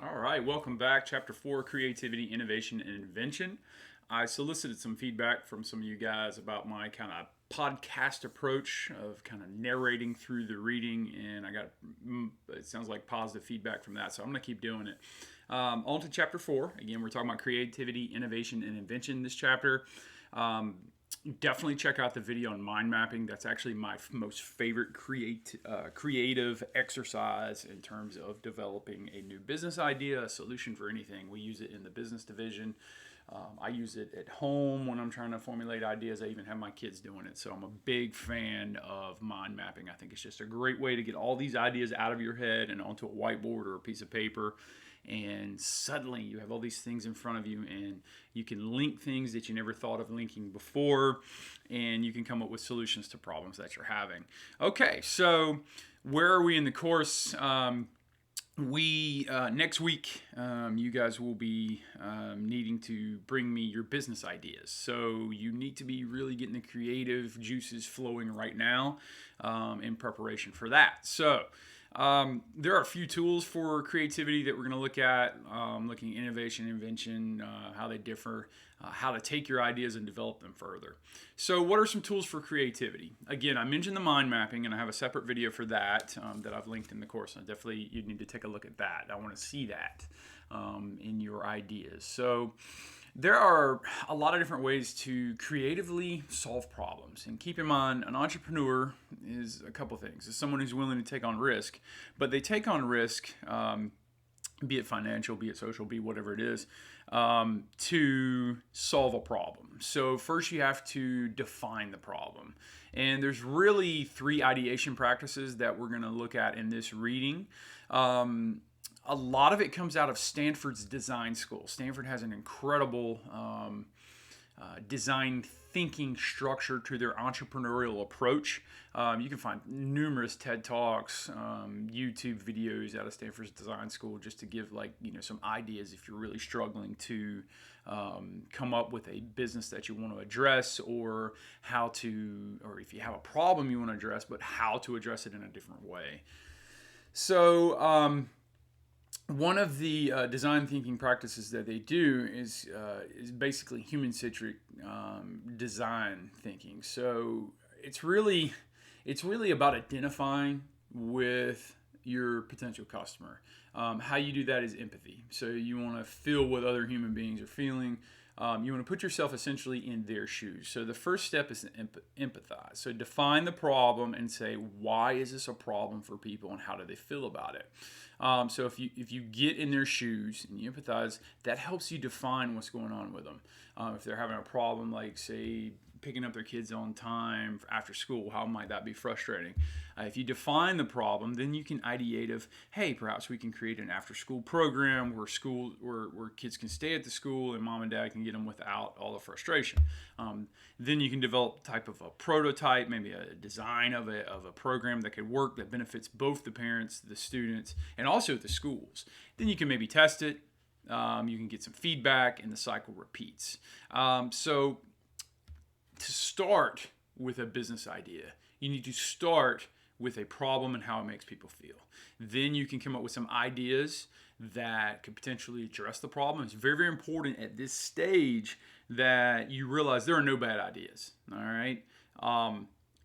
All right, welcome back. Chapter 4, Creativity, Innovation, and Invention. I solicited some feedback from some of you guys about my kind of podcast approach of kind of narrating through the reading, and I got, it sounds like positive feedback from that, so I'm going to keep doing it. On to Chapter 4. Again, we're talking about creativity, innovation, and invention in this chapter. Definitely check out the video on mind mapping. That's actually my most favorite creative exercise in terms of developing a new business idea, a solution for anything. We use it in the business division. I use it at home when I'm trying to formulate ideas. I even have my kids doing it. So I'm a big fan of mind mapping. I think it's just a great way to get all these ideas out of your head and onto a whiteboard or a piece of paper. And suddenly you have all these things in front of you, and you can link things that you never thought of linking before, and you can come up with solutions to problems that you're having. Okay, so where are we in the course? Next week, you guys will be needing to bring me your business ideas. So you need to be really getting the creative juices flowing right now in preparation for that. So there are a few tools for creativity that we're going to look at, looking at innovation, invention, how they differ, how to take your ideas and develop them further. So what are some tools for creativity? Again, I mentioned the mind mapping, and I have a separate video for that that I've linked in the course. And definitely you need to take a look at that. I want to see that in your ideas. So there are a lot of different ways to creatively solve problems. And keep in mind, an entrepreneur is a couple things. It's someone who's willing to take on risk, but they take on risk, be it financial, be it social, be whatever it is, to solve a problem. So first you have to define the problem. And there's really three ideation practices that we're going to look at in this reading. A lot of it comes out of Stanford's design school. Stanford has an incredible design thinking structure to their entrepreneurial approach. You can find numerous TED Talks, YouTube videos out of Stanford's design school just to give some ideas if you're really struggling to come up with a business that you want to address, or if you have a problem you want to address, but how to address it in a different way. So one of the design thinking practices that they do is basically human-centric design thinking. So it's really about identifying with your potential customer. How you do that is empathy. So you want to feel what other human beings are feeling. You want to put yourself essentially in their shoes. So the first step is to empathize. So define the problem and say, why is this a problem for people and how do they feel about it? So if you get in their shoes and you empathize, that helps you define what's going on with them. If they're having a problem, like say picking up their kids on time after school, how might that be frustrating? If you define the problem, then you can ideate of, hey, perhaps we can create an after-school program where kids can stay at the school and mom and dad can get them without all the frustration. Then you can develop type of a prototype, maybe a design of a program that could work, that benefits both the parents, the students, and also the schools. Then you can maybe test it. You can get some feedback, and the cycle repeats. So to start with a business idea, you need to start with a problem and how it makes people feel. Then you can come up with some ideas that could potentially address the problem. It's very, very important at this stage that you realize there are no bad ideas. All right.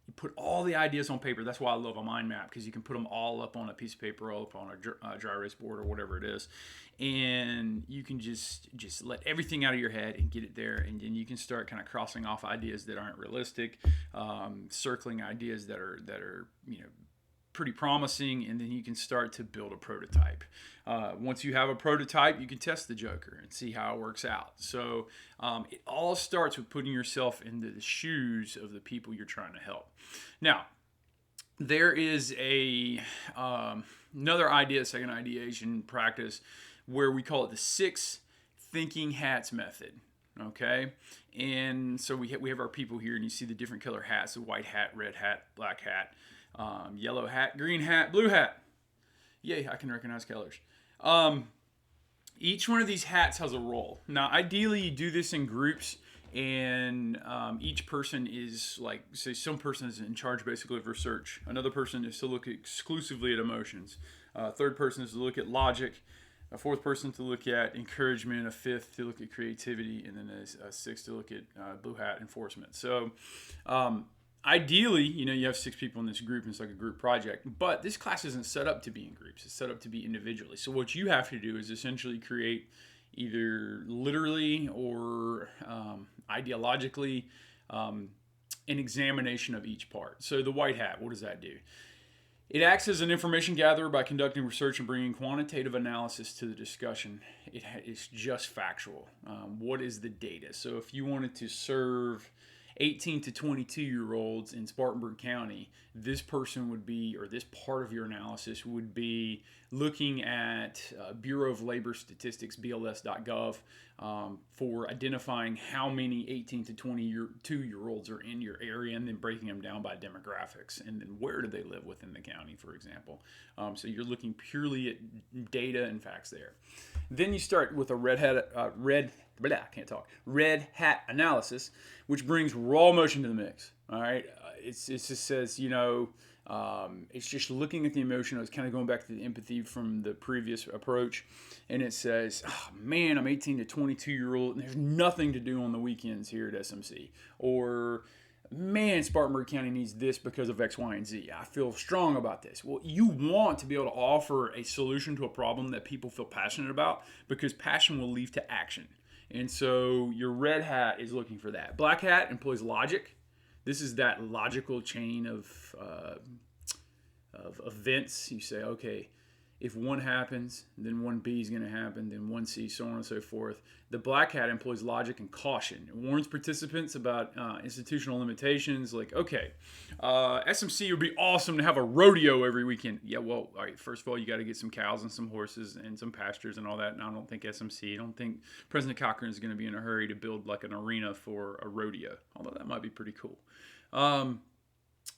You put all the ideas on paper. That's why I love a mind map, because you can put them all up on a piece of paper, all up on a dry erase board or whatever it is, and you can just let everything out of your head and get it there, and then you can start kind of crossing off ideas that aren't realistic, circling ideas that are pretty promising, and then you can start to build a prototype. Once you have a prototype, you can test the joker and see how it works out. So it all starts with putting yourself into the shoes of the people you're trying to help. Now, there is another idea, second ideation practice, where we call it the 6 thinking hats method. Okay, and so we have our people here, and you see the different color hats: the white hat, red hat, black hat, yellow hat, green hat, blue hat. Yay, I can recognize colors. Each one of these hats has a role. Now, ideally, you do this in groups, and each person is say some person is in charge basically of research. Another person is to look exclusively at emotions. Third person is to look at logic. a fourth person to look at encouragement, a fifth to look at creativity, and then a sixth to look at blue hat enforcement. So ideally, you have 6 people in this group, and it's like a group project. But this class isn't set up to be in groups; it's set up to be individually. So what you have to do is essentially create either literally or ideologically an examination of each part. So the white hat, what does that do? It acts as an information gatherer by conducting research and bringing quantitative analysis to the discussion. It's just factual. What is the data? So if you wanted to serve 18 to 22-year-olds in Spartanburg County, this person would be, or this part of your analysis would be looking at Bureau of Labor Statistics, BLS.gov, for identifying how many 18 to 22-year-olds are in your area and then breaking them down by demographics. And then where do they live within the county, for example. So you're looking purely at data and facts there. Then you start with a red hat analysis, which brings raw emotion to the mix. All right, it just says, it's just looking at the emotion. I was kind of going back to the empathy from the previous approach, and it says, oh, man, I'm 18 to 22-year-old, and there's nothing to do on the weekends here at SMC, or man, Spartanburg County needs this because of X, Y, and Z. I feel strong about this. Well, you want to be able to offer a solution to a problem that people feel passionate about, because passion will lead to action. And so your red hat is looking for that. Black hat employs logic. This is that logical chain of events. You say, okay, if 1 happens, then 1B is going to happen, then 1C, so on and so forth. The black hat employs logic and caution. It warns participants about institutional limitations, like, okay, SMC would be awesome to have a rodeo every weekend. Yeah, well, all right, first of all, you got to get some cows and some horses and some pastures and all that, and I don't think I don't think President Cochran is going to be in a hurry to build like an arena for a rodeo, although that might be pretty cool.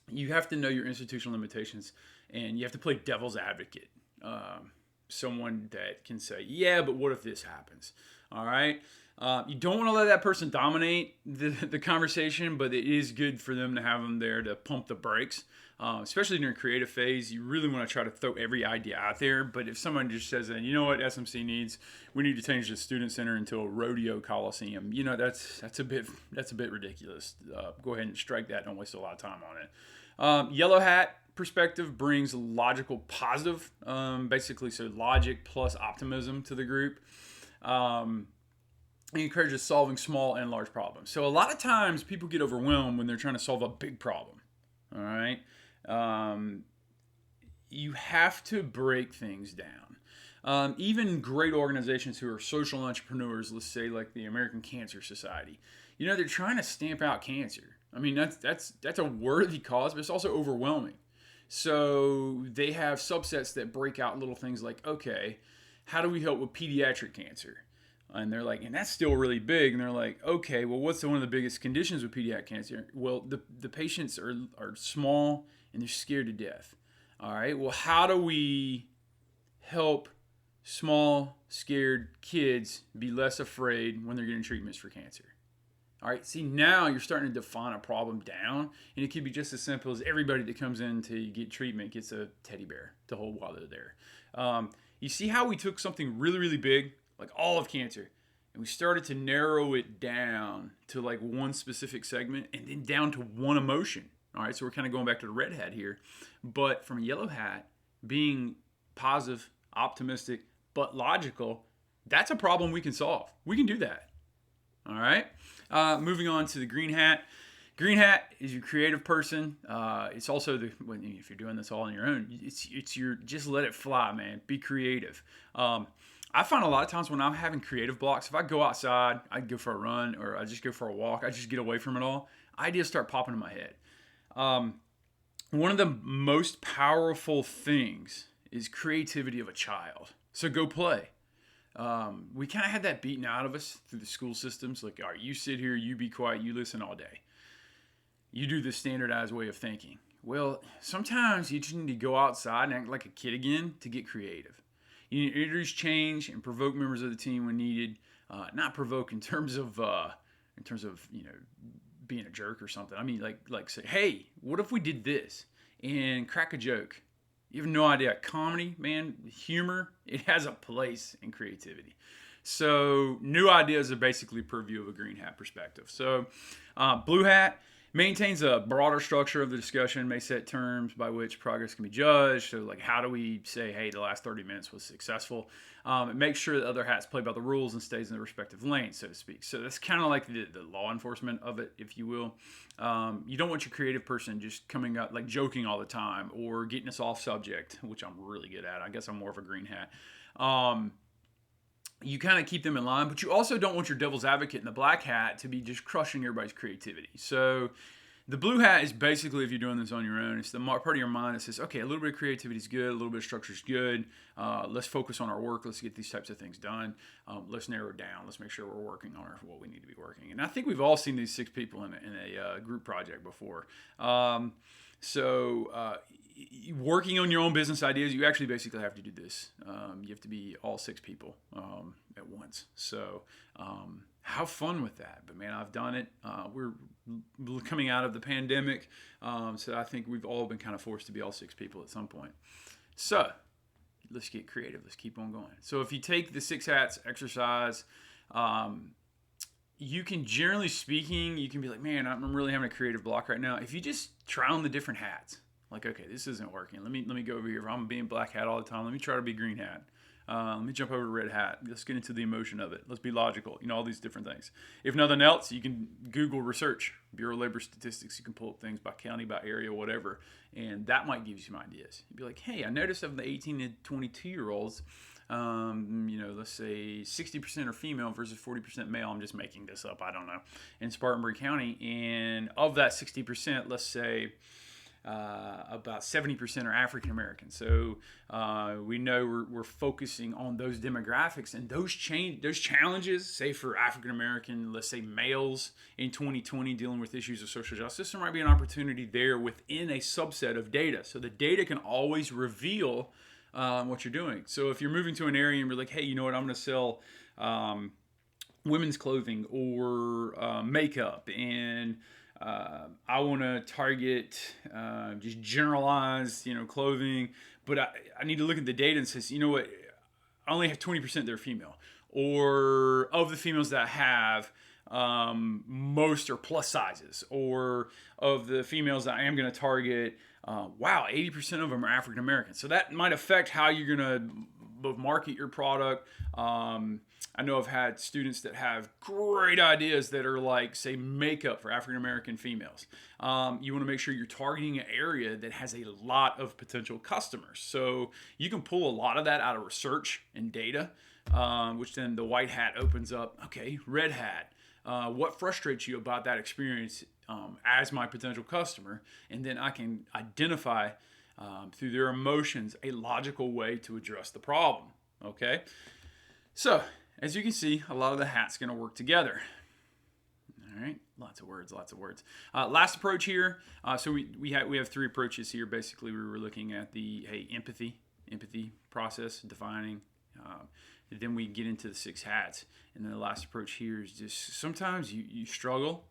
You have to know your institutional limitations, and you have to play devil's advocate. Someone that can say, yeah, but what if this happens? All right. You don't want to let that person dominate the conversation, but it is good for them to have them there to pump the brakes, especially during creative phase. You really want to try to throw every idea out there. But if someone just says, you know what SMC needs, we need to change the student center into a rodeo coliseum. That's a bit ridiculous. Go ahead and strike that. Don't waste a lot of time on it. Yellow hat perspective brings logical positive, basically, so logic plus optimism to the group. It encourages solving small and large problems. So a lot of times people get overwhelmed when they're trying to solve a big problem. All right. You have to break things down. Even great organizations who are social entrepreneurs, let's say like the American Cancer Society, they're trying to stamp out cancer. I mean, that's a worthy cause, but it's also overwhelming. So they have subsets that break out little things like, okay, how do we help with pediatric cancer? And they're like, and that's still really big. And they're like, okay, well, what's one of the biggest conditions with pediatric cancer? Well, the patients are small and they're scared to death. All right, well, how do we help small, scared kids be less afraid when they're getting treatments for cancer? All right, see, now you're starting to define a problem down, and it could be just as simple as everybody that comes in to get treatment gets a teddy bear to hold while they're there. You see how we took something really, really big, like all of cancer, and we started to narrow it down to like one specific segment and then down to one emotion. All right, so we're kind of going back to the red hat here. But from a yellow hat, being positive, optimistic, but logical, that's a problem we can solve. We can do that. All right. Moving on to the green hat. Green hat is your creative person. It's also if you're doing this all on your own, it's your just let it fly, man. Be creative. I find a lot of times when I'm having creative blocks, if I go outside, I go for a run or I just go for a walk, I just get away from it all. Ideas start popping in my head. One of the most powerful things is creativity of a child. So go play. We kind of had that beaten out of us through the school systems. Like, all right, you sit here, you be quiet, you listen all day. You do the standardized way of thinking. Well, sometimes you just need to go outside and act like a kid again to get creative. You need to introduce change and provoke members of the team when needed. Not provoke in terms of being a jerk or something. I mean, like say, hey, what if we did this? And crack a joke. You have no idea. Comedy, man, humor, it has a place in creativity. So new ideas are basically purview of a green hat perspective. So blue hat maintains a broader structure of the discussion, may set terms by which progress can be judged. So like, how do we say, hey, the last 30 minutes was successful? It makes sure that other hats play by the rules and stays in their respective lanes, so to speak. So that's kind of like the law enforcement of it, if you will. You don't want your creative person just coming up like joking all the time or getting us off subject, which I'm really good at. I guess I'm more of a green hat. You kind of keep them in line, but you also don't want your devil's advocate in the black hat to be just crushing everybody's creativity. So the blue hat is basically, if you're doing this on your own, it's the part of your mind that says, okay, a little bit of creativity is good, a little bit of structure is good. Let's focus on our work. Let's get these types of things done. Let's narrow it down. Let's make sure we're working on what we need to be working. And I think we've all seen these 6 people in a group project before. Working on your own business ideas, you actually basically have to do this. You have to be all 6 people at once. So have fun with that. But man, I've done it. We're coming out of the pandemic, so I think we've all been kind of forced to be all 6 people at some point. So let's get creative. Let's keep on going. So if you take the 6 hats exercise, you can, generally speaking, you can be like, man, I'm really having a creative block right now. If you just try on the different hats, like, okay, this isn't working. Let me go over here. If I'm being black hat all the time, let me try to be green hat. Let me jump over to red hat. Let's get into the emotion of it. Let's be logical. All these different things. If nothing else, you can Google research, Bureau of Labor Statistics. You can pull up things by county, by area, whatever, and that might give you some ideas. You'd be like, hey, I noticed of the 18 to 22-year-olds, let's say 60% are female versus 40% male. I'm just making this up. I don't know. In Spartanburg County, and of that 60%, let's say about 70% are African American. So we know we're focusing on those demographics and those challenges. Say for African American, let's say males in 2020 dealing with issues of social justice, there might be an opportunity there within a subset of data. So the data can always reveal what you're doing. So if you're moving to an area and you're like, hey, you know what, I'm going to sell women's clothing or makeup, and I want to target just generalized, clothing, but I need to look at the data and says, you know what, I only have 20% that are female, or of the females that I have, most are plus sizes, or of the females that I am going to target, 80% of them are African American. So that might affect how you're going to both market your product. I know I've had students that have great ideas that are like, say, makeup for African American females. You want to make sure you're targeting an area that has a lot of potential customers. So you can pull a lot of that out of research and data, which then the white hat opens up. Okay, red hat. What frustrates you about that experience as my potential customer? And then I can identify through their emotions a logical way to address the problem. Okay, so as you can see, a lot of the hats going to work together. All right, lots of words. Last approach here. So we have 3 approaches here. Basically, we were looking at the empathy process, defining. Then we get into the 6 hats, and then the last approach here is just sometimes you struggle,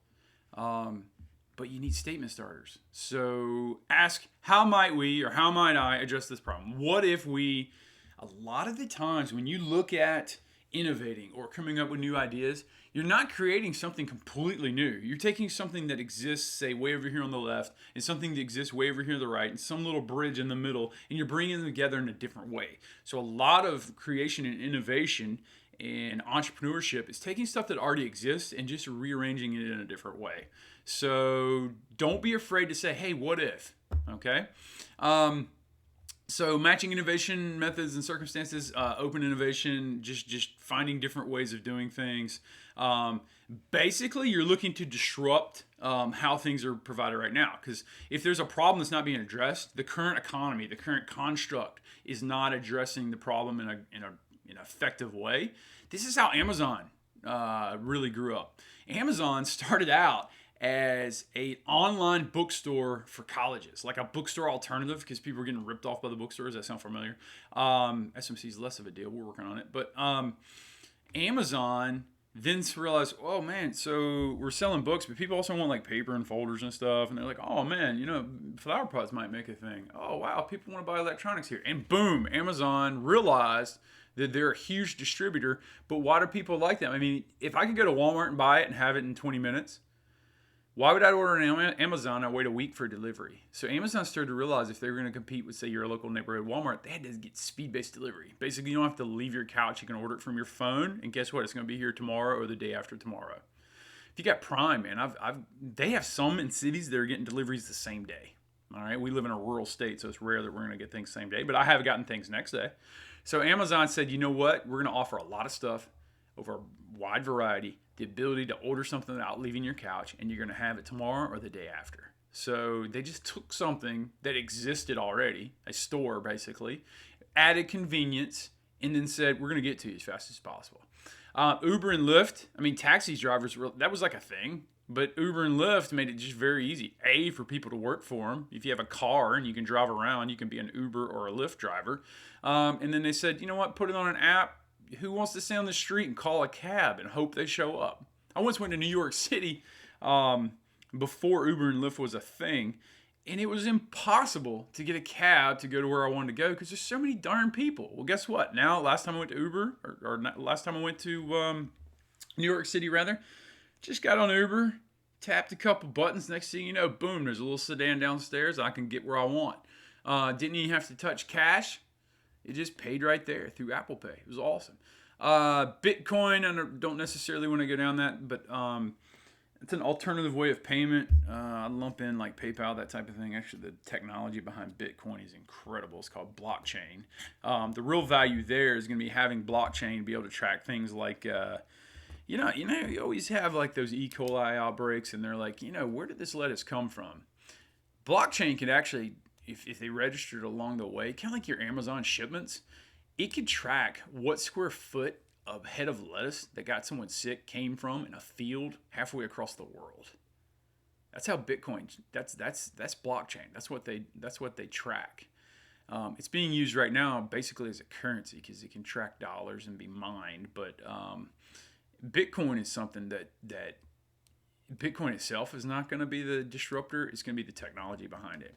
but you need statement starters. So ask, how might we, or how might I address this problem? What if we? A lot of the times when you look at innovating or coming up with new ideas, you're not creating something completely new. You're taking something that exists, say, way over here on the left, and something that exists way over here on the right, and some little bridge in the middle, and you're bringing them together in a different way. So a lot of creation and innovation and entrepreneurship is taking stuff that already exists and just rearranging it in a different way. So don't be afraid to say, hey, what if? Okay? So matching innovation methods and circumstances, open innovation, just finding different ways of doing things. Basically, you're looking to disrupt how things are provided right now. Because if there's a problem that's not being addressed, the current economy, the current construct is not addressing the problem in an effective way. This is how Amazon really grew up. Amazon started out as an online bookstore for colleges, like a bookstore alternative, because people are getting ripped off by the bookstores. That sound familiar? SMC is less of a deal. We're working on it. But Amazon then to realize, oh man, so we're selling books, but people also want like paper and folders and stuff. And they're like, oh man, flower pots might make a thing. Oh wow, people want to buy electronics here. And boom, Amazon realized that they're a huge distributor. But why do people like them? I mean, if I could go to Walmart and buy it and have it in 20 minutes, why would I order on Amazon and wait a week for delivery? So Amazon started to realize if they were going to compete with, say, your local neighborhood Walmart, they had to get speed-based delivery. Basically, you don't have to leave your couch. You can order it from your phone, and guess what? It's going to be here tomorrow or the day after tomorrow. If you got Prime, man, they have some in cities that are getting deliveries the same day. All right, we live in a rural state, so it's rare that we're going to get things same day. But I have gotten things next day. So Amazon said, you know what? We're going to offer a lot of stuff over a wide variety, the ability to order something without leaving your couch, and you're going to have it tomorrow or the day after. So they just took something that existed already, a store basically, added convenience, and then said, we're going to get to you as fast as possible. Uber and Lyft, I mean, taxi drivers, that was like a thing. But Uber and Lyft made it just very easy. A, for people to work for them. If you have a car and you can drive around, you can be an Uber or a Lyft driver. And then they said, you know what, put it on an app. Who wants to stay on the street and call a cab and hope they show up? I once went to New York City before Uber and Lyft was a thing, and it was impossible to get a cab to go to where I wanted to go because there's so many darn people. Well, guess what? Now, last time I went to Uber, last time I went to New York City, rather, just got on Uber, tapped a couple buttons. Next thing you know, boom, there's a little sedan downstairs. I can get where I want. Didn't even have to touch cash. It just paid right there through Apple Pay. It was awesome. Bitcoin, I don't necessarily want to go down that, but it's an alternative way of payment. I lump in like PayPal, that type of thing. Actually, the technology behind Bitcoin is incredible. It's called blockchain. The real value there is going to be having blockchain be able to track things like, you always have like those E. coli outbreaks, and they're like, where did this lettuce come from? Blockchain can actually, if they registered along the way, kind of like your Amazon shipments, it could track what square foot of head of lettuce that got someone sick came from in a field halfway across the world. That's how Bitcoin. That's blockchain. That's what they track. It's being used right now basically as a currency because it can track dollars and be mined. But Bitcoin is something that Bitcoin itself is not going to be the disruptor. It's going to be the technology behind it.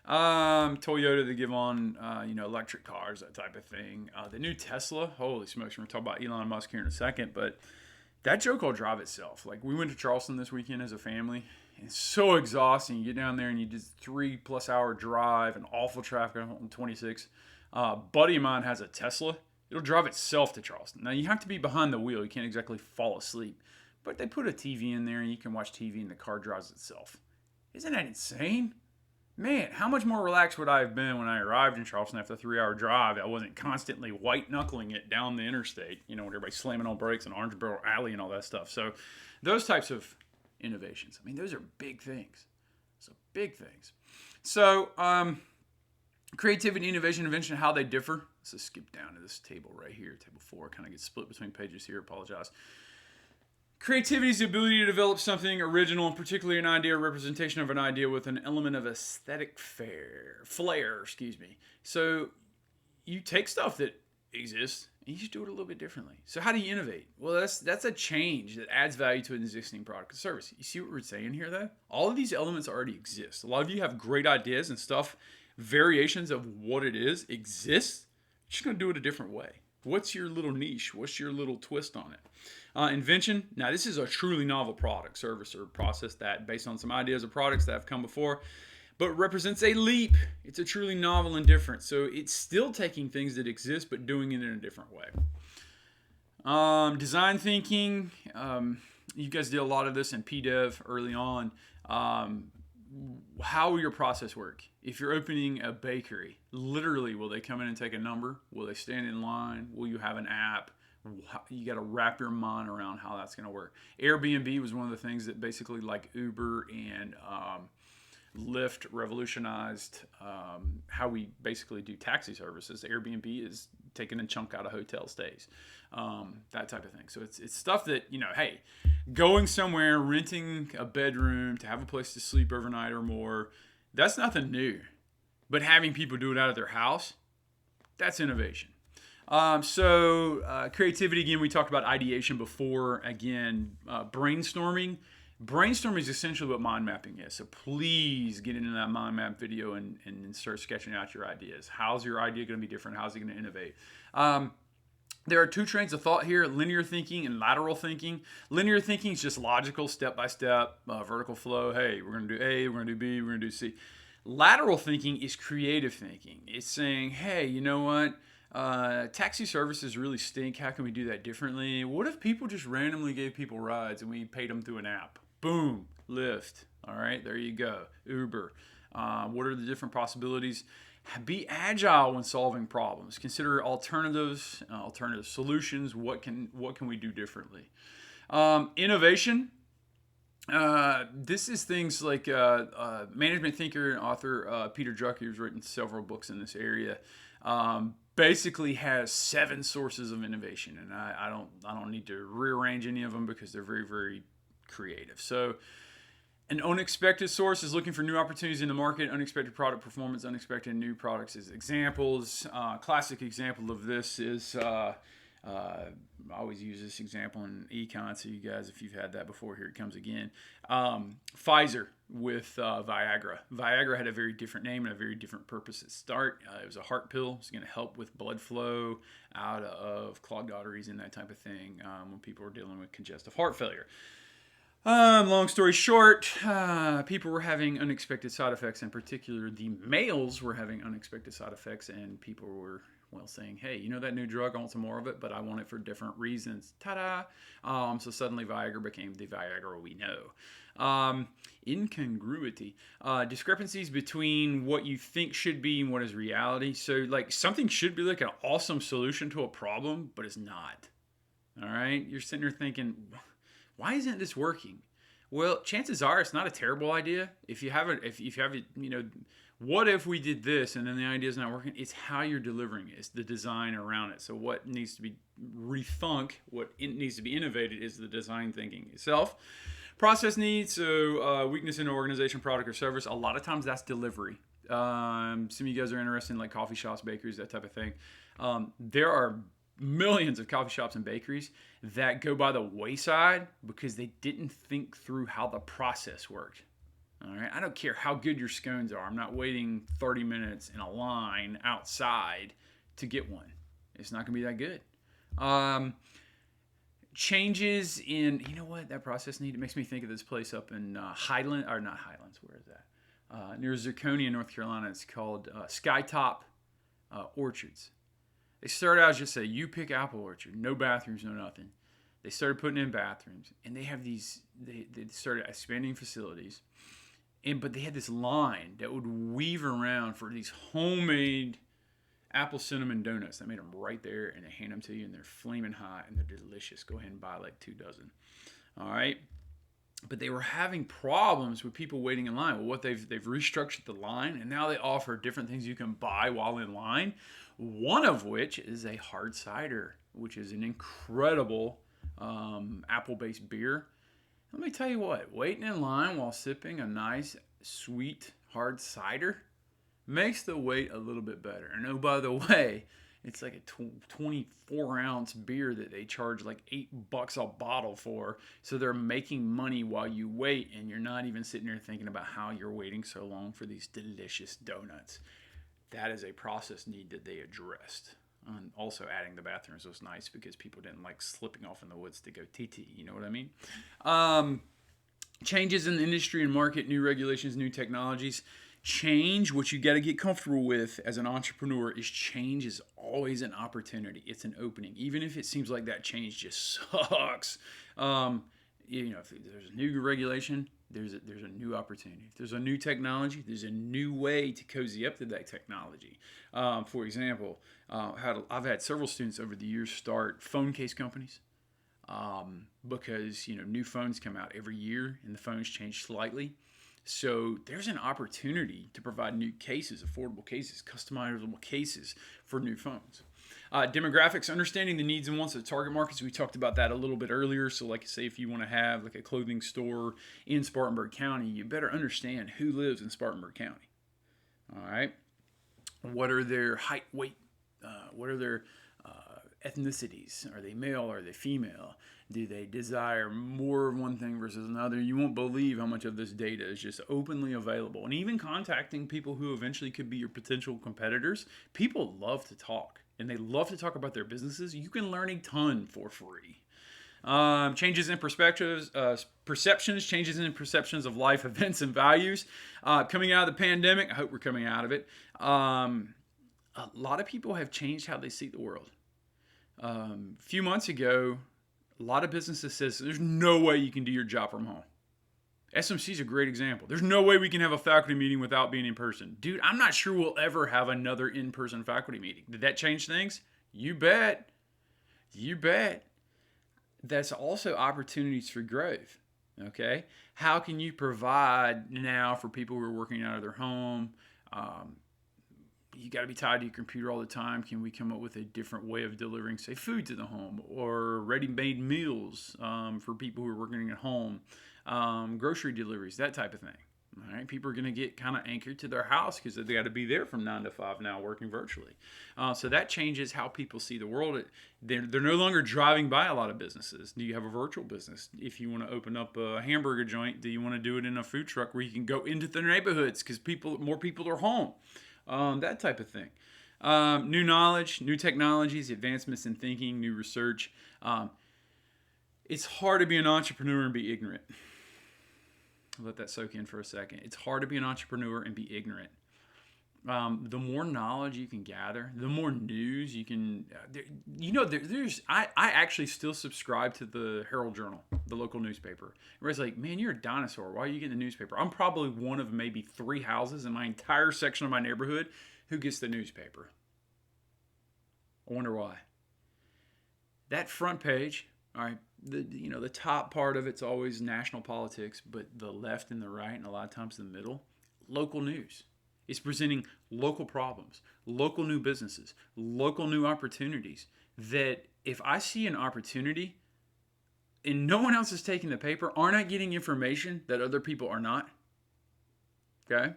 Toyota to give on, electric cars, that type of thing. The new Tesla, holy smokes, we're going to talk about Elon Musk here in a second, but that joke will drive itself. Like, we went to Charleston this weekend as a family. It's so exhausting. You get down there and you just 3+ hour drive and awful traffic on 26. Buddy of mine has a Tesla. It'll drive itself to Charleston. Now, you have to be behind the wheel. You can't exactly fall asleep. But they put a TV in there and you can watch TV and the car drives itself. Isn't that insane? Man, how much more relaxed would I have been when I arrived in Charleston after a 3-hour drive? I wasn't constantly white-knuckling it down the interstate, when everybody's slamming on brakes and Orange Barrel Alley and all that stuff. So those types of innovations, those are big things. So big things. So creativity, innovation, invention, how they differ. Let's just skip down to this table right here, table 4. Kind of gets split between pages here. Apologize. Creativity is the ability to develop something original, and particularly an idea or representation of an idea with an element of aesthetic flair. So you take stuff that exists and you just do it a little bit differently. So how do you innovate? Well, that's a change that adds value to an existing product or service. You see what we're saying here, though? All of these elements already exist. A lot of you have great ideas and stuff, variations of what it is exists. You're just going to do it a different way. What's your little niche? What's your little twist on it? Invention. Now, this is a truly novel product, service, or process that, based on some ideas of products that have come before, but represents a leap. It's a truly novel and different. So it's still taking things that exist, but doing it in a different way. Design thinking. You guys did a lot of this in PDev early on. How will your process work? If you're opening a bakery, literally, will they come in and take a number? Will they stand in line? Will you have an app? You got to wrap your mind around how that's going to work. Airbnb was one of the things that basically, like Uber and Lyft, revolutionized how we basically do taxi services. Airbnb is taking a chunk out of hotel stays, that type of thing. So it's stuff that, hey, going somewhere, renting a bedroom to have a place to sleep overnight or more, that's nothing new. But having people do it out of their house, that's innovation. Creativity, again, we talked about ideation before. Again, brainstorming. Brainstorming is essentially what mind mapping is. So please get into that mind map video and start sketching out your ideas. How's your idea going to be different? How's it going to innovate? There are two trains of thought here: linear thinking and lateral thinking. Linear thinking is just logical, step by step, vertical flow. Hey, we're going to do A, we're going to do B, we're going to do C. Lateral thinking is creative thinking. It's saying, hey, you know what? Taxi services really stink. How can we do that differently? What if people just randomly gave people rides and we paid them through an app? Boom, Lyft. All right, there you go. Uber. What are the different possibilities? Be agile when solving problems. Consider alternatives, alternative solutions. What can we do differently? Innovation. This is things like management thinker and author Peter Drucker, who's written several books in this area. Basically has 7 sources of innovation, and I don't need to rearrange any of them because they're very, very creative. So an unexpected source is looking for new opportunities in the market. Unexpected product performance, unexpected new products as examples. Classic example of this is I always use this example in econ, so you guys, if you've had that before, here it comes again. Pfizer with Viagra. Viagra had a very different name and a very different purpose at start. It was a heart pill. It was going to help with blood flow out of clogged arteries and that type of thing when people were dealing with congestive heart failure. Long story short, people were having unexpected side effects. In particular, the males were having unexpected side effects, and people were, well, saying, hey, you know that new drug? I want some more of it, but I want it for different reasons. Ta-da! So suddenly Viagra became the Viagra we know. Incongruity. Discrepancies between what you think should be and what is reality. So, like, something should be like an awesome solution to a problem, but it's not. All right? You're sitting there thinking, why isn't this working? Well, chances are it's not a terrible idea. If you have it, you know, what if we did this and then the idea is not working? It's how you're delivering it. It's the design around it. So what needs to be rethunk, what needs to be innovated is the design thinking itself. Process needs, so weakness in an organization, product, or service. A lot of times that's delivery. Some of you guys are interested in like coffee shops, bakeries, that type of thing. There are millions of coffee shops and bakeries that go by the wayside because they didn't think through how the process worked. All right, I don't care how good your scones are. I'm not waiting 30 minutes in a line outside to get one. It's not going to be that good. Changes in, you know what, that process need, it makes me think of this place up in Highland, or not Highlands, where is that? Near Zirconia, North Carolina. It's called Skytop Orchards. They started out as just a you pick apple orchard, no bathrooms, no nothing. They started putting in bathrooms, and they have these. They started expanding facilities, but they had this line that would weave around for these homemade apple cinnamon donuts. They made them right there, and they hand them to you, and they're flaming hot and they're delicious. Go ahead and buy like 2 dozen. All right. But they were having problems with people waiting in line. Well, what they've restructured the line, and now they offer different things you can buy while in line. One of which is a hard cider, which is an incredible apple-based beer. Let me tell you what, waiting in line while sipping a nice, sweet, hard cider makes the wait a little bit better. And oh, by the way, it's like a 24-ounce beer that they charge like $8 a bottle for. So they're making money while you wait, and you're not even sitting there thinking about how you're waiting so long for these delicious donuts. That is a process need that they addressed. And also adding the bathrooms was nice because people didn't like slipping off in the woods to go TT. You know what I mean? Changes in the industry and market, new regulations, new technologies. Change, what you got to get comfortable with as an entrepreneur is change is always an opportunity. It's an opening. Even if it seems like that change just sucks. You know, if there's a new regulation, there's a new opportunity. If there's a new technology, there's a new way to cozy up to that technology. For example, I've had several students over the years start phone case companies because, you know, new phones come out every year and the phones change slightly. So there's an opportunity to provide new cases, affordable cases, customizable cases for new phones. Demographics, understanding the needs and wants of target markets. We talked about that a little bit earlier. So like, say if you want to have like a clothing store in Spartanburg County, you better understand who lives in Spartanburg County. All right. What are their height, weight? What are their ethnicities. Are they male? Are they female? Do they desire more of one thing versus another? You won't believe how much of this data is just openly available. And even contacting people who eventually could be your potential competitors, people love to talk. And they love to talk about their businesses. You can learn a ton for free. Changes in perspectives, perceptions, changes in perceptions of life, events, and values. Coming out of the pandemic, I hope we're coming out of it. A lot of people have changed how they see the world. A few months ago, a lot of businesses says there's no way you can do your job from home. SMC is a great example. There's no way we can have a faculty meeting without being in person. Dude, I'm not sure we'll ever have another in-person faculty meeting. Did that change things? You bet. You bet. That's also opportunities for growth. Okay? How can you provide now for people who are working out of their home? You got to be tied to your computer all the time. Can we come up with a different way of delivering, say, food to the home, or ready-made meals for people who are working at home, grocery deliveries, that type of thing? All right, people are going to get kind of anchored to their house because they got to be there from 9 to 5 now, working virtually. So that changes how people see the world. They're no longer driving by a lot of businesses. Do you have a virtual business? If you want to open up a hamburger joint, do you want to do it in a food truck where you can go into the neighborhoods because more people are home? That type of thing. New knowledge, new technologies, advancements in thinking, new research. It's hard to be an entrepreneur and be ignorant. Let that soak in for a second. It's hard to be an entrepreneur and be ignorant. The more knowledge you can gather, the more news you can. I actually still subscribe to the Herald Journal, the local newspaper. Everybody's like, man, you're a dinosaur. Why are you getting the newspaper? I'm probably one of maybe 3 houses in my entire section of my neighborhood who gets the newspaper. I wonder why. That front page, all right, the top part of it's always national politics, but the left and the right, and a lot of times the middle, local news. It's presenting local problems, local new businesses, local new opportunities. That if I see an opportunity and no one else is taking the paper, aren't I getting information that other people are not? Okay?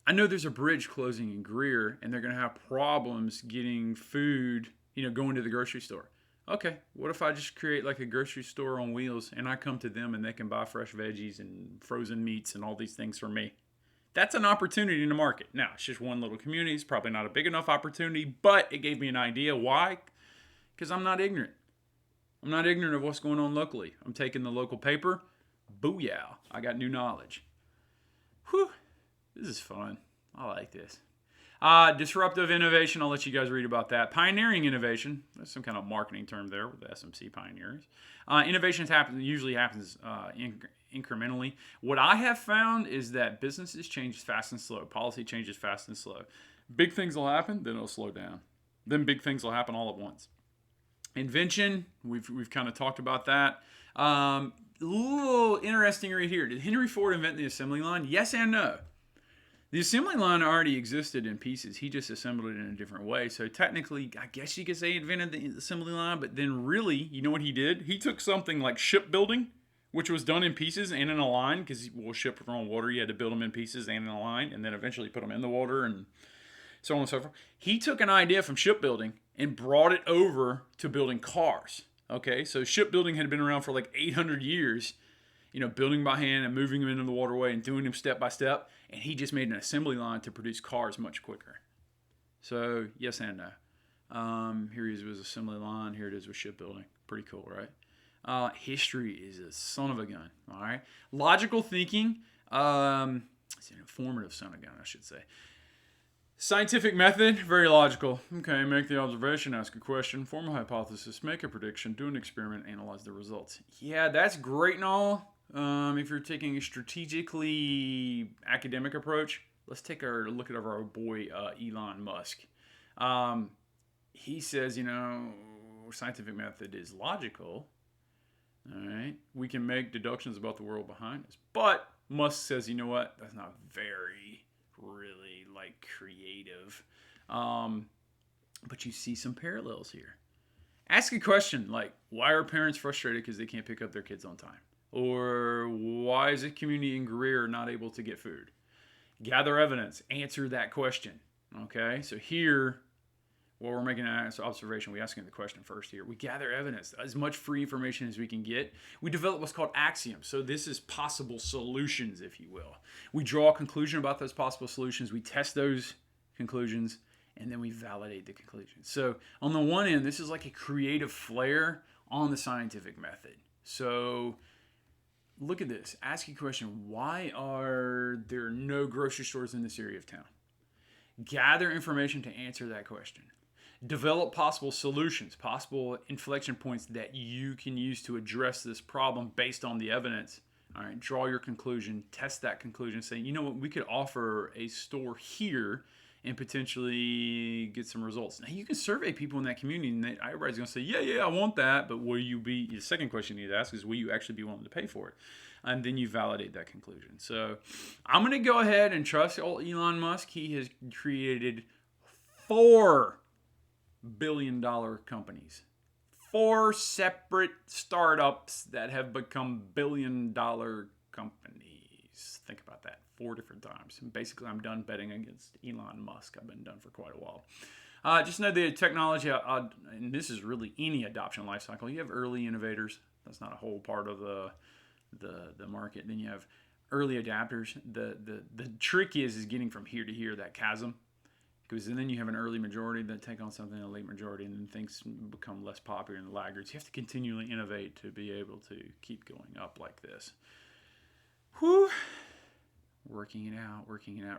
I know there's a bridge closing in Greer and they're going to have problems getting food, going to the grocery store. Okay, what if I just create like a grocery store on wheels and I come to them and they can buy fresh veggies and frozen meats and all these things from me? That's an opportunity in the market. Now, it's just one little community. It's probably not a big enough opportunity, but it gave me an idea. Why? Because I'm not ignorant. I'm not ignorant of what's going on locally. I'm taking the local paper. Booyah. I got new knowledge. Whew. This is fun. I like this. Disruptive innovation. I'll let you guys read about that. Pioneering innovation. There's some kind of marketing term there with the SMC pioneers. Innovation usually happens incrementally. What I have found is that businesses change fast and slow. Policy changes fast and slow. Big things will happen, then it'll slow down. Then big things will happen all at once. Invention. We've kind of talked about that. A little interesting right here. Did Henry Ford invent the assembly line? Yes and no. The assembly line already existed in pieces. He just assembled it in a different way. So technically, I guess you could say he invented the assembly line, but then really, you know what he did? He took something like shipbuilding, which was done in pieces and in a line, because ships were on water. You had to build them in pieces and in a line, and then eventually put them in the water and so on and so forth. He took an idea from shipbuilding and brought it over to building cars. Okay, so shipbuilding had been around for like 800 years, building by hand and moving them into the waterway and doing them step by step. And he just made an assembly line to produce cars much quicker. So, yes and no. Here he is with assembly line. Here it is with shipbuilding. Pretty cool, right? History is a son of a gun, all right? Logical thinking. It's an informative son of a gun, I should say. Scientific method, very logical. Okay, make the observation, ask a question, form a hypothesis, make a prediction, do an experiment, analyze the results. Yeah, that's great and all. If you're taking a strategically academic approach, let's take a look at our boy Elon Musk. He says, scientific method is logical. All right, we can make deductions about the world behind us. But Musk says, you know what? That's not very really creative. But you see some parallels here. Ask a question like, why are parents frustrated because they can't pick up their kids on time? Or why is a community in Greer not able to get food? Gather evidence. Answer that question. Okay, so here Well, we're making an observation. We're asking the question first here. We gather evidence, as much free information as we can get. We develop what's called axioms. So this is possible solutions, if you will. We draw a conclusion about those possible solutions. We test those conclusions, and then we validate the conclusion. So on the one end, this is like a creative flair on the scientific method. So look at this. Ask your question, why are there no grocery stores in this area of town? Gather information to answer that question. Develop possible solutions, possible inflection points that you can use to address this problem based on the evidence. All right, draw your conclusion, test that conclusion, saying, you know what, we could offer a store here and potentially get some results. Now, you can survey people in that community, and everybody's going to say, yeah, I want that, but will you be, the second question you need to ask is, will you actually be willing to pay for it? And then you validate that conclusion. So I'm going to go ahead and trust old Elon Musk. He has created $4 billion companies. 4 separate startups that have become billion-dollar companies. Think about that. 4 different times. And basically, I'm done betting against Elon Musk. I've been done for quite a while. Just know the technology, and this is really any adoption life cycle. You have early innovators. That's not a whole part of the market. Then you have early adapters. The trick is getting from here to here, that chasm. Because then you have an early majority that take on something, a late majority, and then things become less popular and laggards. You have to continually innovate to be able to keep going up like this. Whew. Working it out.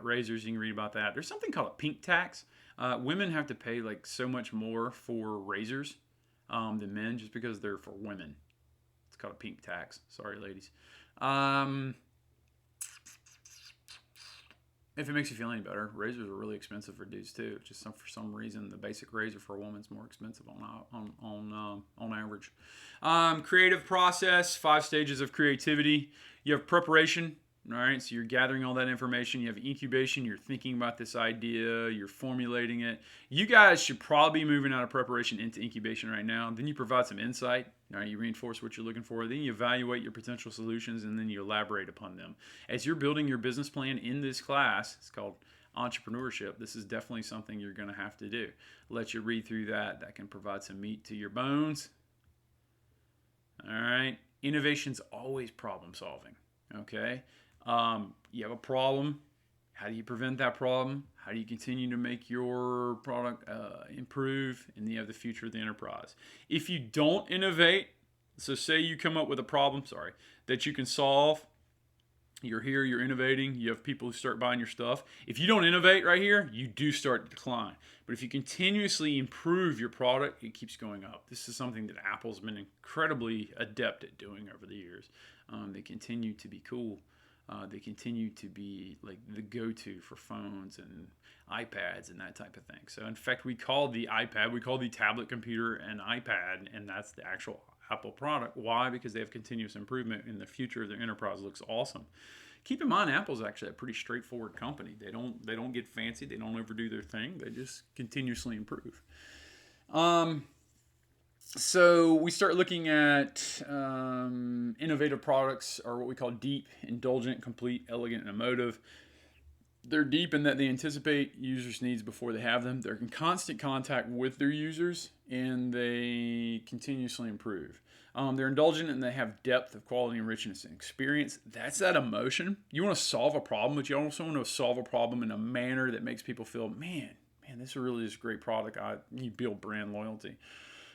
Razors, you can read about that. There's something called a pink tax. Women have to pay like so much more for razors than men just because they're for women. It's called a pink tax. Sorry, ladies. If it makes you feel any better, razors are really expensive for dudes too. Just for some reason, the basic razor for a woman's more expensive on average. Creative process, 5 stages of creativity. You have preparation. All right, so you're gathering all that information. You have incubation. You're thinking about this idea. You're formulating it. You guys should probably be moving out of preparation into incubation right now. Then you provide some insight. All right, you reinforce what you're looking for. Then you evaluate your potential solutions, and then you elaborate upon them. As you're building your business plan in this class, it's called entrepreneurship. This is definitely something you're going to have to do. Let you read through that. That can provide some meat to your bones. All right, innovation's always problem solving. Okay. You have a problem. How do you prevent that problem? How do you continue to make your product improve? And then you have the future of the enterprise. If you don't innovate, so say you come up with a problem, that you can solve. You're here, you're innovating, you have people who start buying your stuff. If you don't innovate right here, you do start to decline. But if you continuously improve your product, it keeps going up. This is something that Apple's been incredibly adept at doing over the years. They continue to be cool. They continue to be like the go-to for phones and iPads and that type of thing. So in fact, we call the tablet computer an iPad, and that's the actual Apple product. Why? Because they have continuous improvement, and the future of their enterprise looks awesome. Keep in mind, Apple's actually a pretty straightforward company. They don't get fancy. They don't overdo their thing. They just continuously improve. So we start looking at innovative products, or what we call deep, indulgent, complete, elegant, and emotive. They're deep in that they anticipate users' needs before they have them. They're in constant contact with their users, and they continuously improve. They're indulgent, and they have depth of quality and richness and experience. That's that emotion. You want to solve a problem, but you also want to solve a problem in a manner that makes people feel, man, this really is a great product. You build brand loyalty.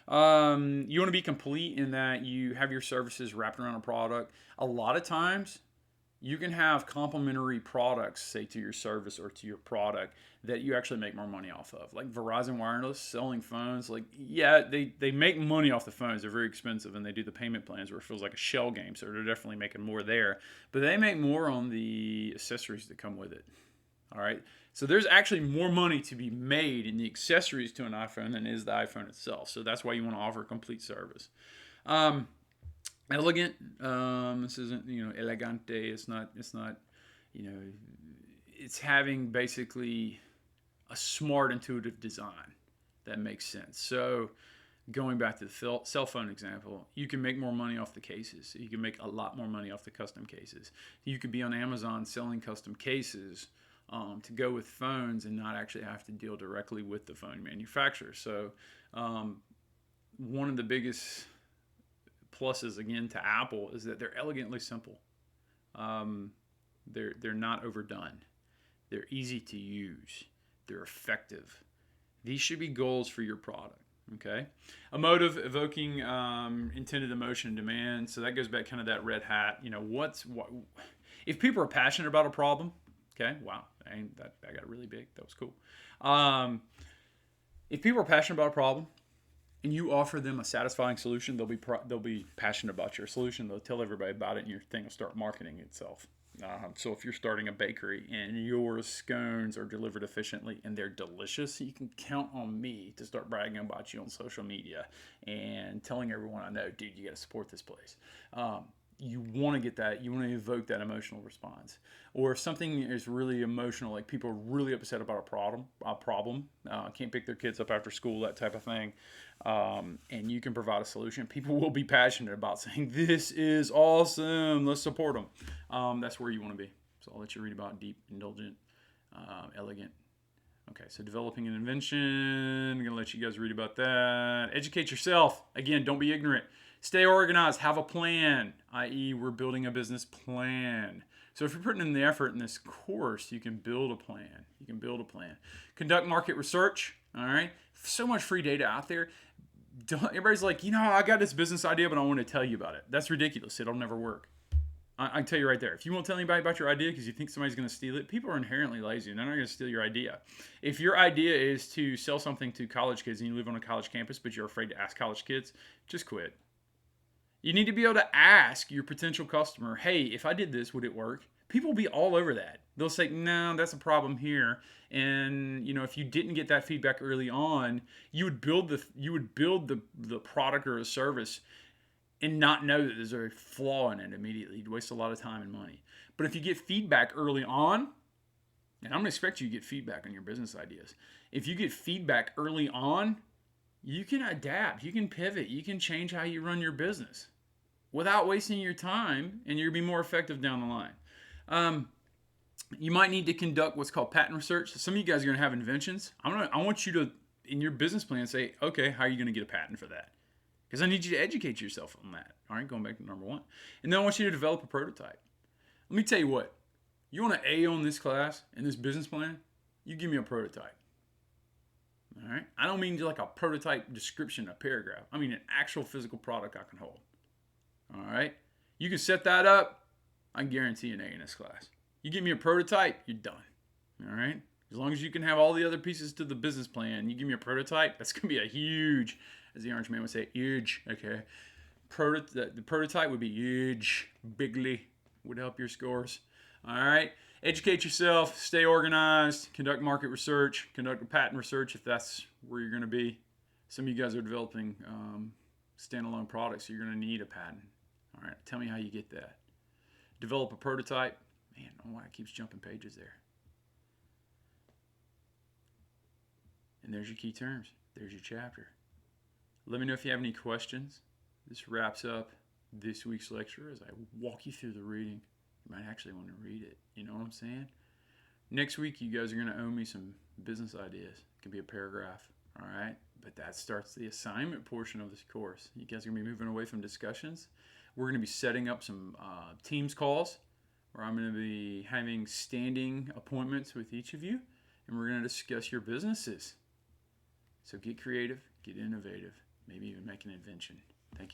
You want to be complete in that you have your services wrapped around a product. A lot of times, you can have complementary products, say, to your service or to your product that you actually make more money off of. Like Verizon Wireless selling phones. They make money off the phones. They're very expensive, and they do the payment plans where it feels like a shell game. So they're definitely making more there. But they make more on the accessories that come with it. All right. So there's actually more money to be made in the accessories to an iPhone than is the iPhone itself. So that's why you want to offer a complete service. Elegant. This isn't, elegante. It's not, it's having basically a smart, intuitive design that makes sense. So going back to the cell phone example, you can make more money off the cases. You can make a lot more money off the custom cases. You could be on Amazon selling custom cases to go with phones and not actually have to deal directly with the phone manufacturer. So one of the biggest pluses again to Apple is that they're elegantly simple. They're not overdone. They're easy to use. They're effective. These should be goals for your product. Okay, emotive, evoking intended emotion and demand. So that goes back kind of that red hat. What if people are passionate about a problem? Okay, wow, that got really big. That was cool. If people are passionate about a problem, and you offer them a satisfying solution, they'll be passionate about your solution. They'll tell everybody about it, and your thing will start marketing itself. So if you're starting a bakery and your scones are delivered efficiently and they're delicious, you can count on me to start bragging about you on social media and telling everyone I know, dude, you got to support this place. You want to get that. You want to evoke that emotional response. Or if something is really emotional, like people are really upset about a problem, can't pick their kids up after school, that type of thing, and you can provide a solution, people will be passionate about saying, this is awesome, let's support them. That's where you want to be. So I'll let you read about deep, indulgent, elegant. Okay, so developing an invention. I'm going to let you guys read about that. Educate yourself. Again, don't be ignorant. Stay organized. Have a plan, i.e. we're building a business plan. So if you're putting in the effort in this course, you can build a plan. Conduct market research. All right. So much free data out there. Everybody's like, I got this business idea, but I want to tell you about it. That's ridiculous. It'll never work. I can tell you right there. If you won't tell anybody about your idea because you think somebody's going to steal it, people are inherently lazy and they're not going to steal your idea. If your idea is to sell something to college kids and you live on a college campus, but you're afraid to ask college kids, just quit. You need to be able to ask your potential customer, hey, if I did this, would it work? People will be all over that. They'll say, no, that's a problem here. And if you didn't get that feedback early on, you would build the product or a service and not know that there's a flaw in it immediately. You'd waste a lot of time and money. But if you get feedback early on, and I'm going to expect you to get feedback on your business ideas. If you get feedback early on, you can adapt, you can pivot, you can change how you run your business without wasting your time, and you'll be more effective down the line. You might need to conduct what's called patent research. So some of you guys are going to have inventions. I want you to, in your business plan, say, okay, how are you going to get a patent for that? Because I need you to educate yourself on that. All right, going back to number one. And then I want you to develop a prototype. Let me tell you what. You want an A on this class and this business plan? You give me a prototype. All right? I don't mean like a prototype description, a paragraph. I mean an actual physical product I can hold. All right? You can set that up. I can guarantee an A in this class. You give me a prototype, you're done. All right? As long as you can have all the other pieces to the business plan, you give me a prototype, that's going to be a huge, as the Orange Man would say, huge, okay? The prototype would be huge, bigly, would help your scores. All right? Educate yourself, stay organized, conduct market research, conduct patent research if that's where you're going to be. Some of you guys are developing standalone products, so you're going to need a patent. All right, tell me how you get that. Develop a prototype. Man, I don't know why it keeps jumping pages there. And there's your key terms. There's your chapter. Let me know if you have any questions. This wraps up this week's lecture as I walk you through the reading. You might actually want to read it. You know what I'm saying? Next week, you guys are going to owe me some business ideas. It can be a paragraph, all right? But that starts the assignment portion of this course. You guys are going to be moving away from discussions. We're going to be setting up some Teams calls where I'm going to be having standing appointments with each of you, and we're going to discuss your businesses. So get creative, get innovative, maybe even make an invention. Thank you so much.